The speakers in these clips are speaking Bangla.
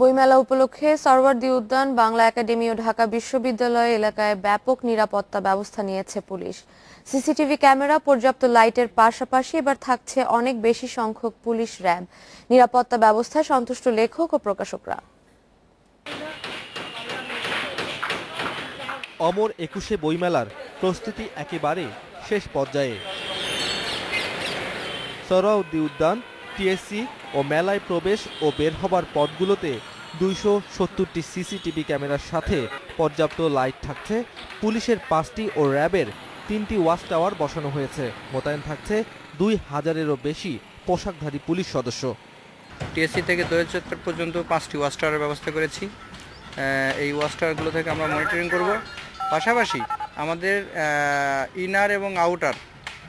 বইমেলা উপলক্ষে সরওয়ার্দী উদ্যান, বাংলা একাডেমি ও ঢাকা বিশ্ববিদ্যালয় এলাকায় ব্যাপক নিরাপত্তা ব্যবস্থা নিয়েছে পুলিশ। সিসিটিভি ক্যামেরা, পর্যাপ্ত লাইটের পাশাপাশি এবার থাকছে অনেক বেশি সংখ্যক পুলিশ র্যাব। নিরাপত্তা ব্যবস্থায় সন্তুষ্ট লেখক ও প্রকাশকরা। অমর ২১শে বইমেলার প্রস্তুতি একেবারে শেষ পর্যায়ে। সোহরাওয়ার্দী উদ্যান, টিএসসি ও মেলায় প্রবেশ ও বের হবার পথগুলোতে ২৭০টি সিসিটিভি ক্যামেরার সাথে পর্যাপ্ত লাইট থাকছে। পুলিশের ৫টি ও র্যাবের ৩টি ওয়াচ টাওয়ার বসানো হয়েছে। মোতায়েন থাকছে ২,০০০-এরও বেশি পোশাকধারী পুলিশ সদস্য। টিএসসি থেকে দোয়েল চত্বর পর্যন্ত ৫টি ওয়াচ টাওয়ারের ব্যবস্থা করেছি। এই ওয়াচ টাওয়ারগুলো থেকে আমরা মনিটরিং করব। পাশাপাশি আমাদের ইনার এবং আউটার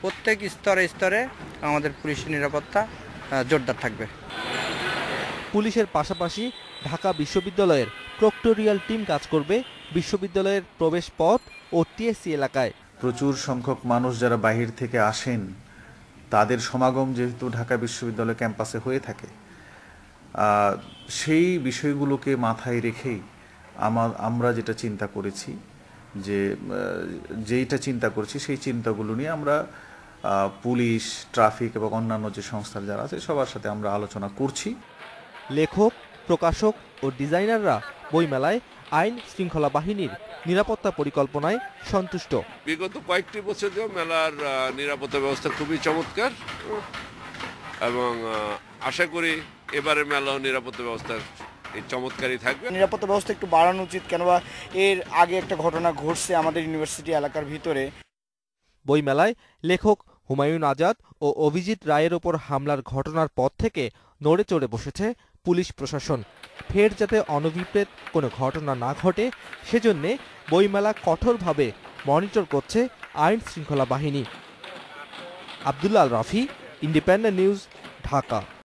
প্রত্যেক স্তরে স্তরে আমাদের পুলিশের নিরাপত্তা জোরদার থাকবে। পুলিশের পাশাপাশি ঢাকা বিশ্ববিদ্যালয়ের প্রক্টোরিয়াল টিম কাজ করবে বিশ্ববিদ্যালয়ের প্রবেশ পথ ও টিএসসি এলাকায়। প্রচুর সংখ্যক মানুষ যারা বাহির থেকে আসেন, তাদের সমাগম যেহেতু ঢাকা বিশ্ববিদ্যালয় ক্যাম্পাসে হয়ে থাকে, সেই বিষয়গুলোকে মাথায় রেখেই আমরা যেটা চিন্তা করেছি সেই চিন্তাগুলো নিয়ে আমরা পুলিশ, ট্রাফিক এবং অন্যান্য যে সংস্থার যারা আছে সবার সাথে আমরা আলোচনা করছি। লেখক, প্রকাশক ও ডিজাইনাররা বইমেলায় আইন শৃঙ্খলা বাহিনীর নিরাপত্তা পরিকল্পনায় সন্তুষ্ট। বিগত কয়েকটি বছর ধরে মেলার নিরাপত্তা ব্যবস্থা খুবই চমৎকার এবং আশা করি এবারের মেলাও নিরাপত্তা ব্যবস্থা চমৎকারই থাকবে। নিরাপত্তা ব্যবস্থা একটু বাড়ানো উচিত, কেননা এর আগে একটা ঘটনা ঘটছে আমাদের ইউনিভার্সিটি এলাকার ভিতরে। বইমেলায় লেখক হুমায়ুন আজাদ ও অভিজিৎ রায়ের ওপর হামলার ঘটনার পর থেকে নড়ে চড়ে বসেছে পুলিশ প্রশাসন। ফের যাতে অনভিপ্রেত কোনো ঘটনা না ঘটে সেজন্য বইমেলা কঠোরভাবে মনিটর করছে আইন শৃঙ্খলা বাহিনী। Abdullah Al Rafi, independent news, Dhaka.